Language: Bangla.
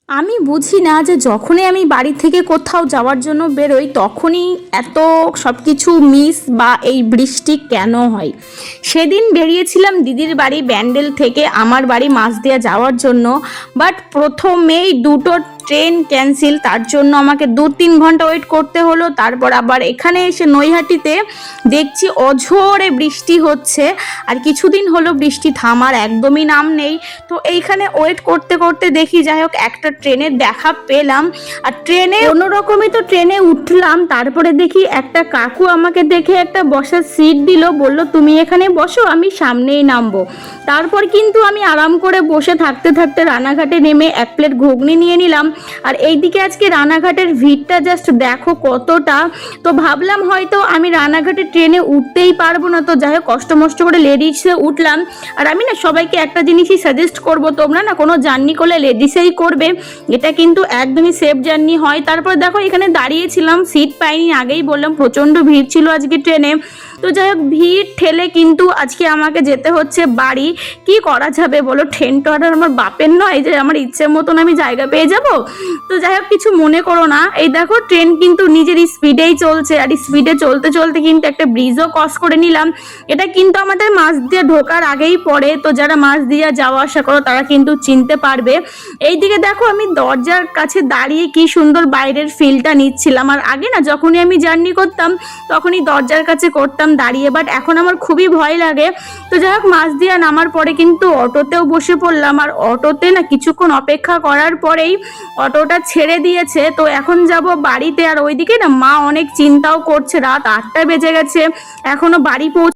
আমি বুঝি না যে যখনই আমি বাড়ি থেকে কোথাও যাওয়ার জন্য বেরোই তখনই এত সব কিছু মিস বা এই বৃষ্টি কেন হয়। সেদিন বেরিয়েছিলাম দিদির বাড়ি ব্যান্ডেল থেকে আমার বাড়ি মাঝদিয়া যাওয়ার জন্য, বাট প্রথমেই দুটো ট্রেন ক্যান্সেল, তার জন্য আমাকে 2-3 ঘন্টা ওয়েট করতে হলো। তারপর আবার এখানে এসে নৈহাটিতে দেখছি অঝোরে বৃষ্টি হচ্ছে, আর কিছুদিন হলো বৃষ্টি থামার একদমই নাম নেই। তো এইখানে ওয়েট করতে করতে দেখি যাই হোক একটা ট্রেনের দেখা পেলাম, আর ট্রেনে কোনো রকমে তো ট্রেনে উঠলাম। তারপরে দেখি একটা কাকু আমাকে দেখে একটা বসার সিট দিল, বলল তুমি এখানে বসো, আমি সামনেই নামবো। তারপর কিন্তু আমি আরাম করে বসে থাকতে থাকতে রানাঘাটে নেমে 1 প্লেট ঘুগনি নিয়ে নিলাম। আর এইদিকে আজকে রানাঘাটের ভিড়টা জাস্ট দেখো কতটা। তো ভাবলাম হয়তো আমি রানাঘাটে ট্রেনে উঠতেই পারবো না, তো যাই হোক কষ্ট মষ্ট করে লেডিসে উঠলাম। আর আমি না সবাইকে একটা জিনিসই সাজেস্ট করব, তোমরা না কোনো জার্নি করলে লেডিসেই করবে, এটা কিন্তু একদমই সেফ জার্নি হয়। তারপর দেখো এখানে দাঁড়িয়েছিলাম, সিট পাইনি, আগেই বললাম প্রচণ্ড ভিড় ছিল আজকে ট্রেনে। তো যাই হোক ভিড় ঠেলে কিন্তু আজকে আমাকে যেতে হচ্ছে বাড়ি। কি করা যাবে বলো, ট্রেন তো আর আমার বাপের নয় যে আমার ইচ্ছে মতন আমি জায়গা পেয়ে যাব। তো যাই হোক কিছু মনে করো না, এই দেখো ট্রেন কিন্তু নিজের স্পিডেই চলছে, আর স্পিডে চলতে চলতে কিন্তু একটা ব্রিজও ক্রস করে নিলাম। এটা কিন্তু আমাদের মাঝদিয়া ঢোকার আগেই পড়ে, তো যারা মাঝদিয়া যাওয়া আসা করো তারা কিন্তু চিনতে পারবে। এইদিকে দেখো আমি দরজার কাছে দাঁড়িয়ে কি সুন্দর বাইরের ফিলটা নিচ্ছিলাম। আর আগে না যখনই আমি জার্নি করতাম তখনই দরজার কাছে করতাম দাঁড়িয়ে, বাট এখন আমার খুবই ভয় লাগে। তো যাই হোক মাঝদিয়া নামার পরে কিন্তু অটোতেও বসে পড়লাম, আর অটোতে না কিছুক্ষণ অপেক্ষা করার পরেই অটোটা ছেড়ে দিয়েছে। তো এখন যাব বাড়িতে, আর ওইদিকে না মা অনেক চিন্তাও করছে, রাত 8টা বেজে গেছে, এখনো বাড়ি